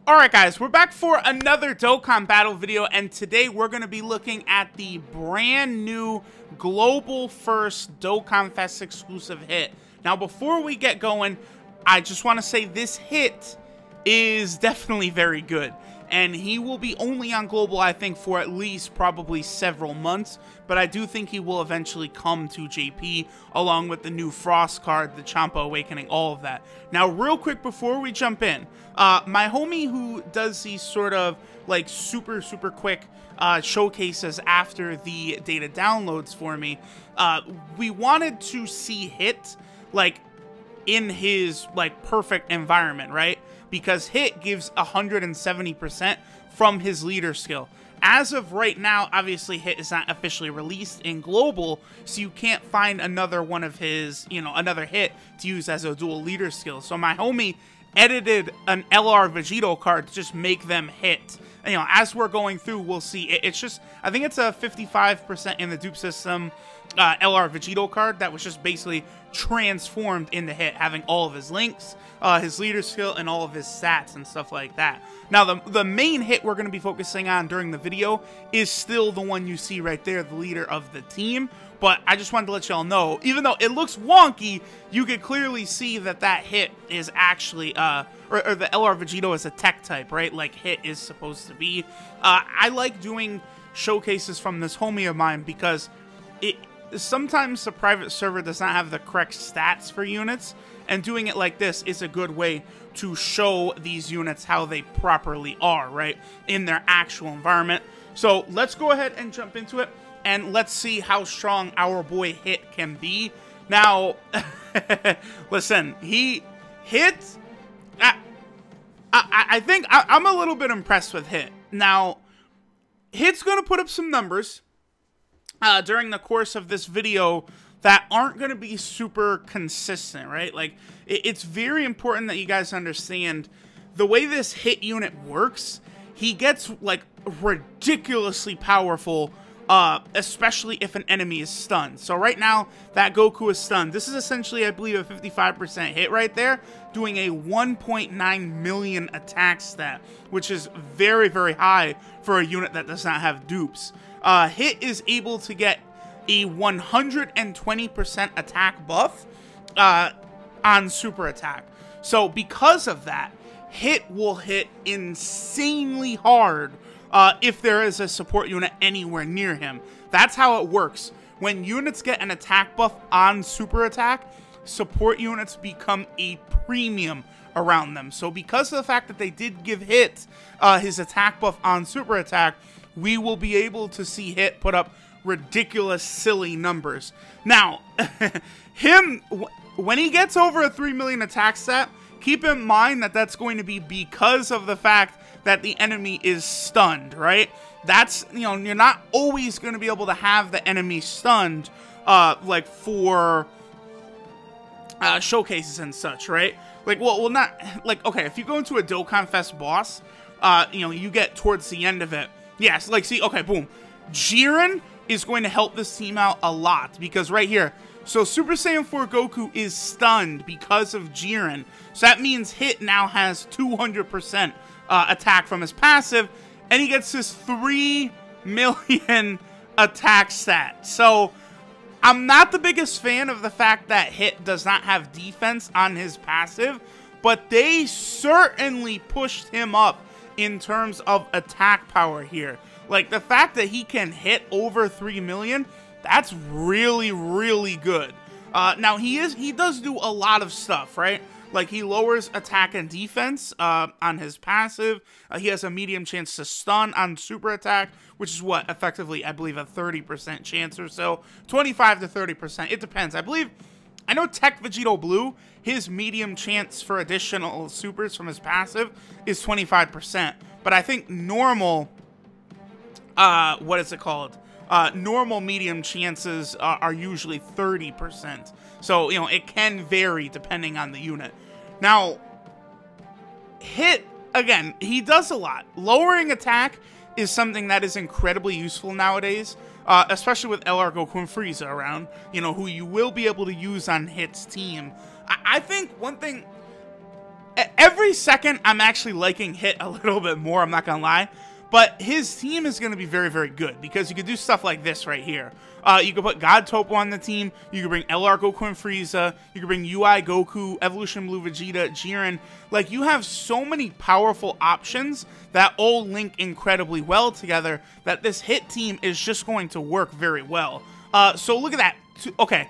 Alright guys, we're back for another Dokkan battle video, and today we're going to be looking at the brand new global first DOKKANFEST exclusive hit. Now before we get going, I just want to say this hit is definitely very good. And he will be only on global, I think, for at least probably several months. But I do think he will eventually come to JP, along with the new Frost card, the Champa Awakening, all of that. Now, real quick before we jump in, my homie who does these sort of, like, super quick showcases after the data downloads for me, we wanted to see Hit, like, in his, like, perfect environment, right? Because Hit gives 170% from his leader skill. As of right now, obviously Hit is not officially released in global, so you can't find another one of his, another Hit to use as a dual leader skill. So my homie edited an LR Vegito card to just make them Hit. And, as we're going through, we'll see. It's just, I think it's a 55% in the dupe system LR Vegito card that was just basically transformed into Hit, having all of his links, his leader skill, and all of his stats and stuff like that. Now, the main Hit we're going to be focusing on during the video is still the one you see right there, the leader of the team. But I just wanted to let y'all know, even though it looks wonky, you could clearly see that that Hit is actually, or the LR Vegito is a tech type, right? Like Hit is supposed to be. I like doing showcases from this homie of mine because sometimes the private server does not have the correct stats for units, and doing it like this is a good way to show these units how they properly are, right, in their actual environment. So let's go ahead and jump into it, and let's see how strong our boy Hit can be. Now, listen, he Hit, I think I'm a little bit impressed with Hit. Now, Hit's going to put up some numbers during the course of this video that aren't going to be super consistent, right? Like, it's very important that you guys understand the way this Hit unit works. He gets, like, ridiculously powerful, especially if an enemy is stunned. So right now, that Goku is stunned. This is essentially, I believe, a 55% hit right there, doing a 1.9 million attack stat, which is very, very high for a unit that does not have dupes. Hit is able to get a 120% attack buff on super attack. So because of that, Hit will hit insanely hard if there is a support unit anywhere near him. That's how it works. When units get an attack buff on super attack, support units become a premium around them. So because of the fact that they did give Hit his attack buff on super attack, we will be able to see Hit put up ridiculous, silly numbers. Now, when he gets over a 3 million attack stat, keep in mind that that's going to be because of the fact that the enemy is stunned, right? That's, you're not always going to be able to have the enemy stunned, like, for showcases and such, right? Like, well, not, like, okay, if you go into a DOKKANFEST boss, you get towards the end of it. Yes, like, see, okay, boom. Jiren is going to help this team out a lot, because right here, so Super Saiyan 4 Goku is stunned because of Jiren. So that means Hit now has 200% attack from his passive, and he gets his 3 million attack stat. So I'm not the biggest fan of the fact that Hit does not have defense on his passive, but they certainly pushed him up in terms of attack power here. Like, the fact that he can hit over 3 million, that's really, really good. Now, he does do a lot of stuff, right? Like, he lowers attack and defense on his passive. He has a medium chance to stun on super attack, which is what, effectively, I believe, a 30% chance or so. 25 to 30%. It depends. I know Tech Vegito Blue, his medium chance for additional supers from his passive is 25%. But I think normal, what is it called? Normal medium chances are usually 30%. So, it can vary depending on the unit. Now, Hit, again, he does a lot. Lowering attack is something that is incredibly useful nowadays, especially with LR Goku and Frieza around, who you will be able to use on Hit's team. I think one thing every second I'm actually liking Hit a little bit more, I'm not gonna lie. But his team is going to be very, very good because you could do stuff like this right here. You could put God Topo on the team. You could bring LR Goku and Frieza. You could bring UI Goku, Evolution Blue Vegeta, Jiren. Like, you have so many powerful options that all link incredibly well together that this Hit team is just going to work very well. So look at that. Okay,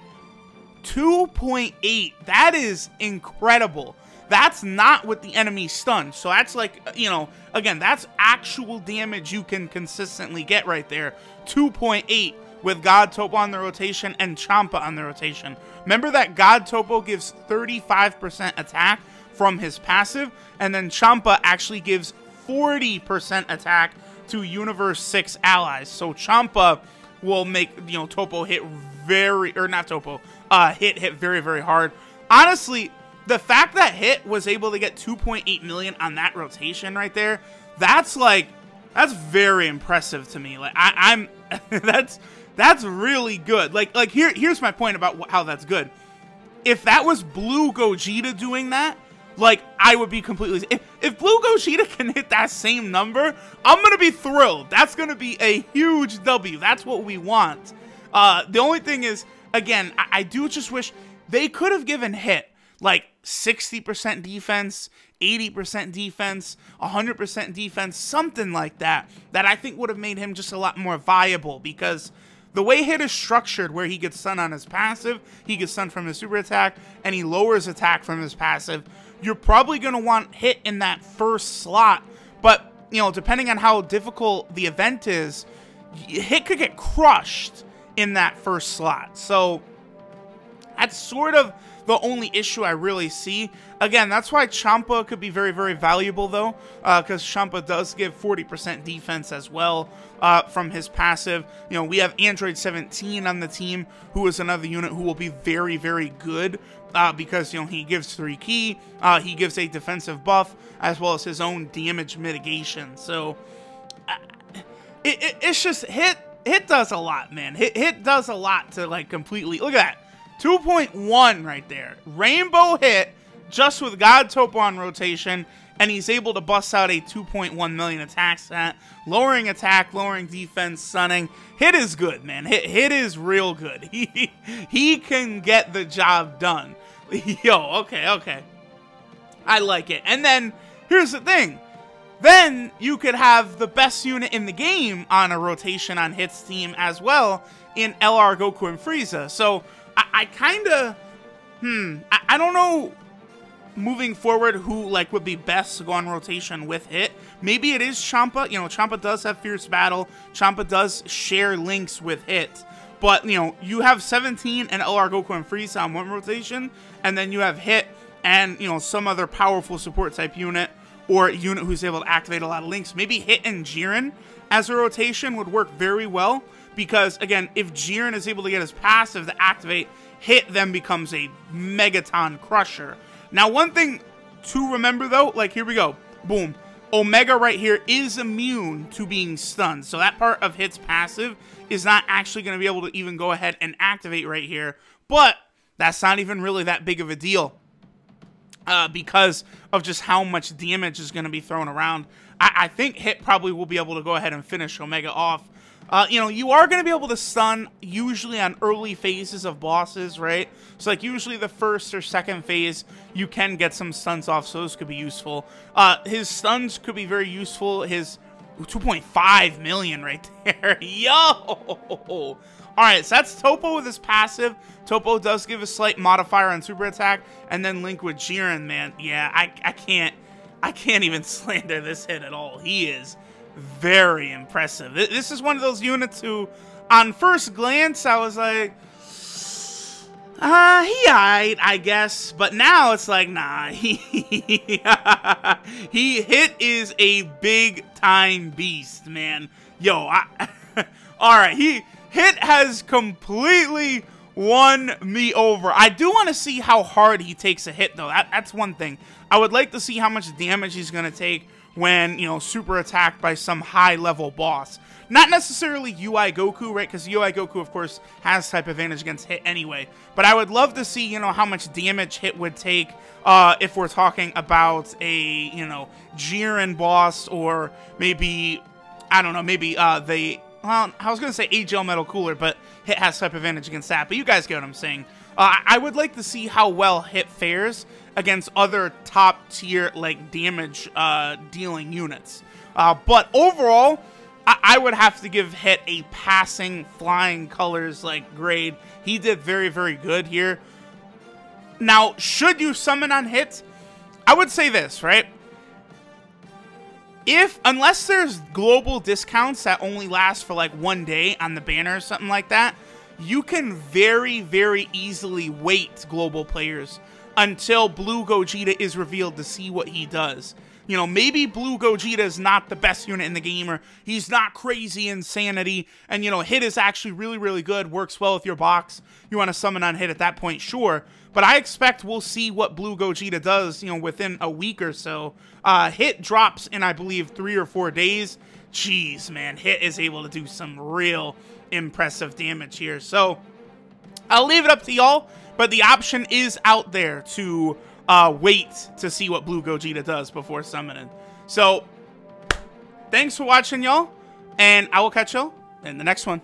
2.8. That is incredible. That's not with the enemy stunned. So that's like, you know, again, that's actual damage you can consistently get right there. 2.8 with God Topo on the rotation and Champa on the rotation. Remember that God Topo gives 35% attack from his passive, and then Champa actually gives 40% attack to Universe 6 allies. So Champa will make, you know, Topo hit very, or not Topo, hit very, very hard. Honestly, the fact that Hit was able to get 2.8 million on that rotation right there, that's like, that's very impressive to me. Like, I'm that's really good. Like here's my point about how that's good. If that was Blue Gogeta doing that, like, I would be completely... If Blue Gogeta can hit that same number, I'm going to be thrilled. That's going to be a huge W. That's what we want. The only thing is, again, I do just wish they could have given Hit like 60% defense, 80% defense, 100% defense, something like that, that I think would have made him just a lot more viable, because the way Hit is structured, where he gets stun on his passive, he gets stun from his super attack, and he lowers attack from his passive, you're probably going to want Hit in that first slot, but, you know, depending on how difficult the event is, Hit could get crushed in that first slot. So that's sort of the only issue I really see. Again, that's why Champa could be very, very valuable, though, because Champa does give 40% defense as well from his passive. You know, we have Android 17 on the team, who is another unit who will be very, very good because, you know, he gives 3 ki, he gives a defensive buff, as well as his own damage mitigation. So, it's just, Hit does a lot, man. Hit does a lot to, like, completely... Look at that. 2.1 right there. Rainbow Hit, just with God Topo on rotation, and he's able to bust out a 2.1 million attack stat. Lowering attack, lowering defense, stunning. Hit is good, man. Hit is real good. He can get the job done. Yo, okay. I like it. And then, here's the thing. Then, you could have the best unit in the game on a rotation on Hit's team as well, in LR Goku and Frieza. So, I kind of, I don't know moving forward who, like, would be best to go on rotation with Hit. Maybe it is Champa. You know, Champa does have Fierce Battle. Champa does share links with Hit. But, you know, you have 17 and LR Goku and Frieza on one rotation, and then you have Hit and, you know, some other powerful support type unit, or a unit who's able to activate a lot of links. Maybe Hit and Jiren as a rotation would work very well. Because, again, if Jiren is able to get his passive to activate, Hit then becomes a Megaton Crusher. Now, one thing to remember, though, like, here we go. Boom. Omega right here is immune to being stunned. So that part of Hit's passive is not actually going to be able to even go ahead and activate right here. But that's not even really that big of a deal. Because of just how much damage is going to be thrown around. I think Hit probably will be able to go ahead and finish Omega off. You know, you are going to be able to stun usually on early phases of bosses, right? So, like, usually the first or second phase, you can get some stuns off, so those could be useful. His stuns could be very useful. His 2.5 million right there. Yo! Alright, so that's Topo with his passive. Topo does give a slight modifier on super attack, and then link with Jiren, man. Yeah, I can't even slander this Hit at all. He is very impressive. This is one of those units who, on first glance, I was like, he alright, I guess. But now it's like, nah, Hit is a big-time beast, man. Yo, alright, Hit has completely won me over. I do want to see how hard he takes a hit, though. That's one thing. I would like to see how much damage he's going to take when, you know, super attacked by some high-level boss. Not necessarily UI Goku, right? Because UI Goku, of course, has type advantage against hit anyway. But I would love to see, you know, how much damage hit would take if we're talking about a, you know, Jiren boss, or maybe, I don't know, maybe well, I was going to say AGL Metal Cooler, but hit has type advantage against that. But you guys get what I'm saying. I would like to see how well hit fares against other top tier, like, damage dealing units. But overall, I would have to give Hit a passing, flying colors, like, grade. He did very, very good here. Now, should you summon on Hit? I would say this, right? Unless there's global discounts that only last for, like, 1 day on the banner or something like that, you can very, very easily wait, global players, until Blue Gogeta is revealed to see what he does. You know, maybe Blue Gogeta is not the best unit in the game, or he's not crazy insanity, and, you know, Hit is actually really, really good, works well with your box. You want to summon on Hit at that point, sure. But I expect we'll see what Blue Gogeta does, you know, within a week or so. Hit drops in, I believe, 3 or 4 days. Jeez, man, Hit is able to do some real impressive damage here. So, I'll leave it up to y'all, but the option is out there to wait to see what Blue Gogeta does before summoning. So, thanks for watching, y'all, and I will catch y'all in the next one.